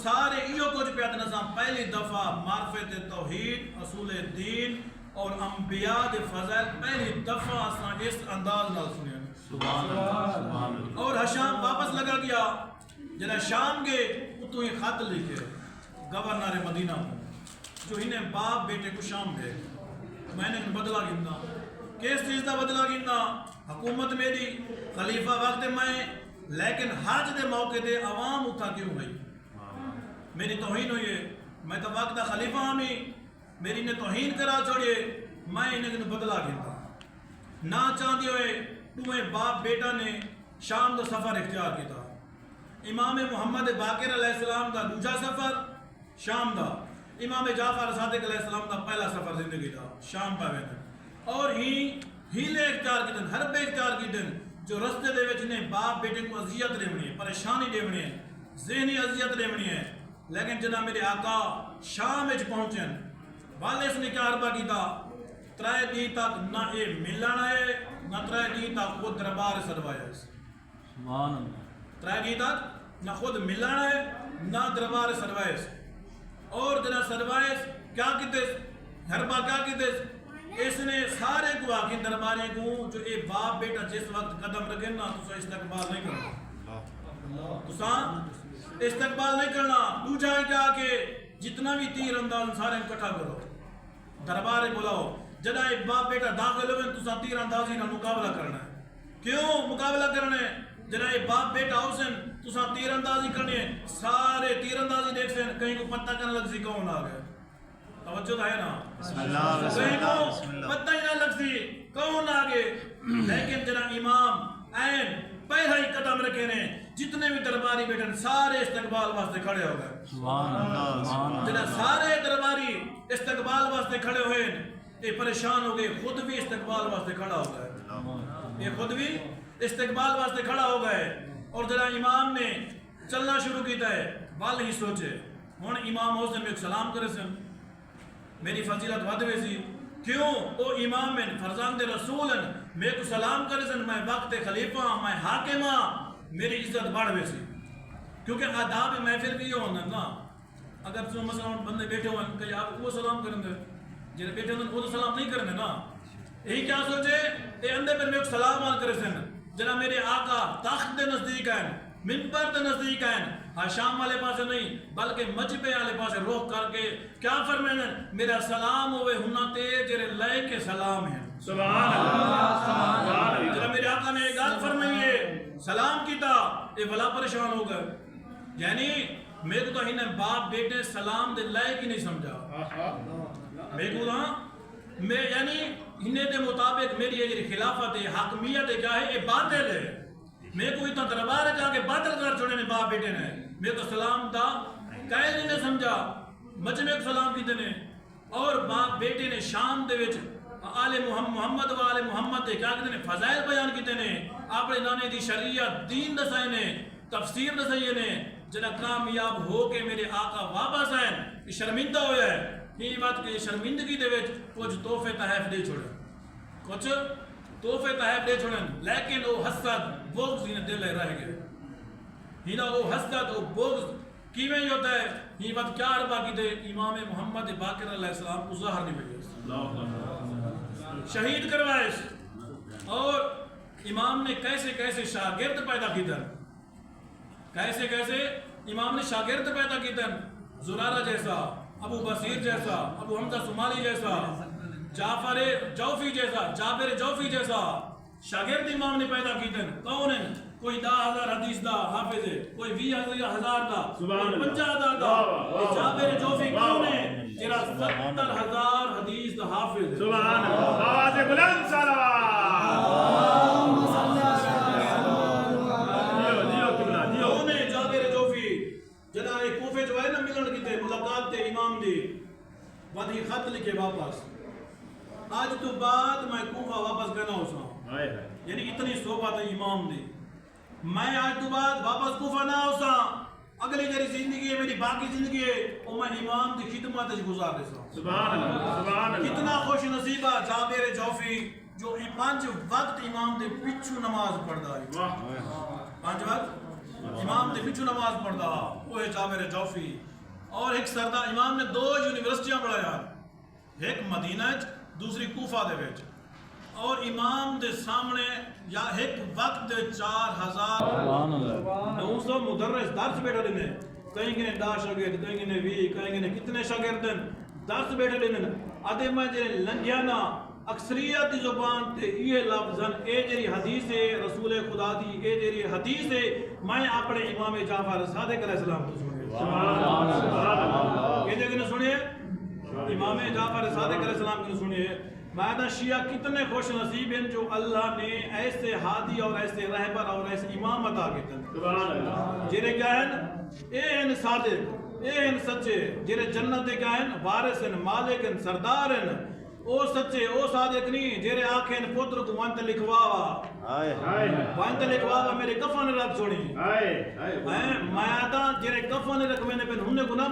سارے ایو کچھ پیات نظام پہلی دفعہ معرفت توحید اصول دین اور انبیاء دے فضائل پہلی دفعہ اساں اس انداز نال سنیا سبحان اللہ اور شام واپس لگا گیا جنا شام گئے تو ہی خط لکھے گورنر مدینہ جو انہیں باپ بیٹے کو شام دے میں نے بدلا گننا کس چیز کا بدلا گننا حکومت میری خلیفہ وقت میں لیکن حج دے موقع دے عوام اتھا کیوں گئی میری توہین ہوئی ہے میں تو وقت خلیفہ ہمیں میری نے توہین کرا چھوڑیے میں انہیں بدلا گننا نہ چاہتی ہوئے تمہیں باپ بیٹا نے شام دا سفر اختیار کیا تھا امام محمد باقر علیہ السلام دا دوجا سفر شام دا امام جعفر صادق علیہ السلام دا پہلا سفر زندگی دا شام پہ ویدن اور ہیلے اختیار کی دن حربے اختیار کی دن جو رستے دے وچ نے باپ بیٹے کو اذیت دیونی ہے پریشانی دیونی ہے ذہنی اذیت دیونی ہے لیکن جناب میرے آقا شام وچ پہنچن والے اس نے کیا عربہ کیتا ترائے دی تک نہ اے ملن آئے نہ ترائے دی تک خود دربار سروایا سبحان اللہ ترائے دی تک نہ خود ملن آئے نہ دربار سروایا اور جناب سروایا کیا کیتے حربہ کیا کیتے اس نے سارے کو آگے دربارے کو جو اے باپ بیٹا جس وقت قدم رکھے نا تو استقبال نہیں کرنا تو استقبال نہیں کرنا تو جائے کیا کہ جتنا بھی تیر انداز سارے اکٹھا کرو دربارے بلاؤ جدا ایک باپ بیٹا داخل ہوئے تو تیر اندازی نہ مقابلہ کرنا ہے کیوں مقابلہ کرنا ہے جدا ایک باپ بیٹا حسن تو تیر اندازی کرنی ہے سارے تیر اندازی دیکھ سے کہیں کو پتہ کرنے لگ سی کون آ گئے توجہ ہے نا بسم اللہ پتہ ہی نہ لگ سی کون آگے لیکن جناب امام عین پہلا ہی قدم رکھے نے جتنے بھی درباری بیٹھن سارے استقبال واسطے کھڑے ہو گئے سبحان اللہ جناب سارے درباری استقبال واسطے کھڑے ہوئے یہ پریشان ہو گئے خود بھی استقبال واسطے کھڑا ہو گئے یہ خود بھی استقبال واسطے کھڑا ہو گئے اور جناب امام نے چلنا شروع کیتا ہے بال ہی سوچے ہن امام حسن میں سلام کرے سن میری فضیلت ودوے سی کیوں او امام میں فرزند رسول میں کو سلام کرے سن میں وقت خلیفہ میں حاکم میری عزت بڑھ وے سی کیونکہ آداب محفل بھی ہونا نا اگر تو مثلا بندے بیٹھے ہوئے کہ آپ وہ سلام کریں گے جنہیں بیٹھے ہوئے وہ تو سلام نہیں کریں گے نا یہی کیا سوچے اے اندے پر میں کو سلام آن کرے سن جنا میرے آقا تخت دے نزدیک ہیں منبر دے نزدیک ہیں شام والے پاسے نہیں بلکہ مجبے والے پاسے روک کر کے کیا فرمائیں میرا سلام ہوئے ہنہ تے جرے لے کے سلام ہیں سبحان اللہ جناب میرے آقا نے ایک گال فرمائیے سلام کیتا اے بلا پریشان ہو گئے یعنی میرے کو تو ہی باپ بیٹے سلام دے لائے کی نہیں سمجھا میرے کو میں یعنی ہنے دے مطابق میری یہ خلافت ہے حاکمیت ہے کیا ہے یہ باطل ہے میں کو اتنا دربار جا کے باطل کر چھوڑے نے باپ بیٹے نے میں کو سلام دا قائل نے سمجھا مجمع کو سلام کیتے نے اور باپ بیٹے نے شام دے وچ آل محمد و آل محمد دے کیا کہتے ہیں فضائل بیان کیتے نے اپنے نانے دی شریعت دین دسائے نے تفسیر دسائے نے جنہ کامیاب ہو کے میرے آقا واپس آئے شرمندہ ہویا ہے یہ بات کہ شرمندگی دے وچ کچھ تحفے تحائف دے چھوڑے کچھ تحفے تحائف دے چھوڑے لیکن وہ حسد بغض انہیں دل رہ گئے ہینا وہ حسد وہ بغض کیویں ہی ہوتا ہے یہ بات کیا عربہ کی دے امام محمد باقر علیہ السلام کو ظاہر نہیں ہوئی شہید کروائے اور امام نے کیسے کیسے شاگرد پیدا کی تھا کیسے کیسے امام نے شاگرد پیدا کی تھا زرارہ جیسا ابو بصیر جیسا ابو حمزہ سمالی جیسا جعفر جوفی جیسا جابر جوفی جیسا شاگرد امام نے پیدا کی تھے کون ہے کوئی 10,000 حدیث دا حافظ ہے کوئی 20,000 دا کوئی 50,000 دا جابر جوفی کون ہے جرا 70,000 حدیث دا حافظ ہے سبحان اللہ آواز بلند صلوات کون ہے جابر جوفی جنا ایک کوفے جو ہے نا ملن کی تھے ملاقات تے امام دی وادی خط لکھے واپس آج تو بعد میں کوفہ واپس گنا ہو سا یعنی اتنی صحبت ہے امام دی میں آج تو بعد واپس کوفہ نہ ہو سا اگلی جری زندگی ہے میری باقی زندگی ہے اور میں امام دی خدمت گزار دے سا سبحان اللہ کتنا خوش نصیبہ جابر جوفی جو 5 وقت امام دے پچھو نماز پڑھ دا ہے 5 وقت امام دے پچھو نماز پڑھدا وہ ہے جابر جوفی اور ایک سردار امام نے 2 یونیورسٹیاں بڑھایا ایک مدینہ دوسری کوفہ دے وچ اور امام دے سامنے یا ایک وقت دے 4900 مدرس درس بیٹھے دینے کہیں گے 10 شاگرد کہیں گے 20 کہیں گے کتنے شاگرد درس بیٹھے دینے ادے میں جے لنگیانا اکثریت دی زبان تے یہ لفظن اے جری حدیث ہے رسول خدا دی اے جری حدیث ہے میں اپنے امام جعفر صادق علیہ السلام کو سنیے سبحان اللہ یہ جگہ سنیے امام جعفر صادق علیہ السلام کو سنیے مادہ شیعہ کتنے خوش نصیب ہیں جو اللہ نے ایسے ہادی اور ایسے رہبر اور ایسے امام عطا کیتے ہیں سبحان اللہ جرے کیا ہیں اے ہیں صادق اے ہیں سچے جرے جنت کیا ہیں وارث ہیں مالک ہیں سردار ہیں او سچے او صادق نہیں جرے آنکھیں پتر کو وانت لکھواوا وانت لکھواوا میرے کفن رکھ چھوڑی میں آتا جرے کفن رکھ میں نے پھر ہم نے گناہ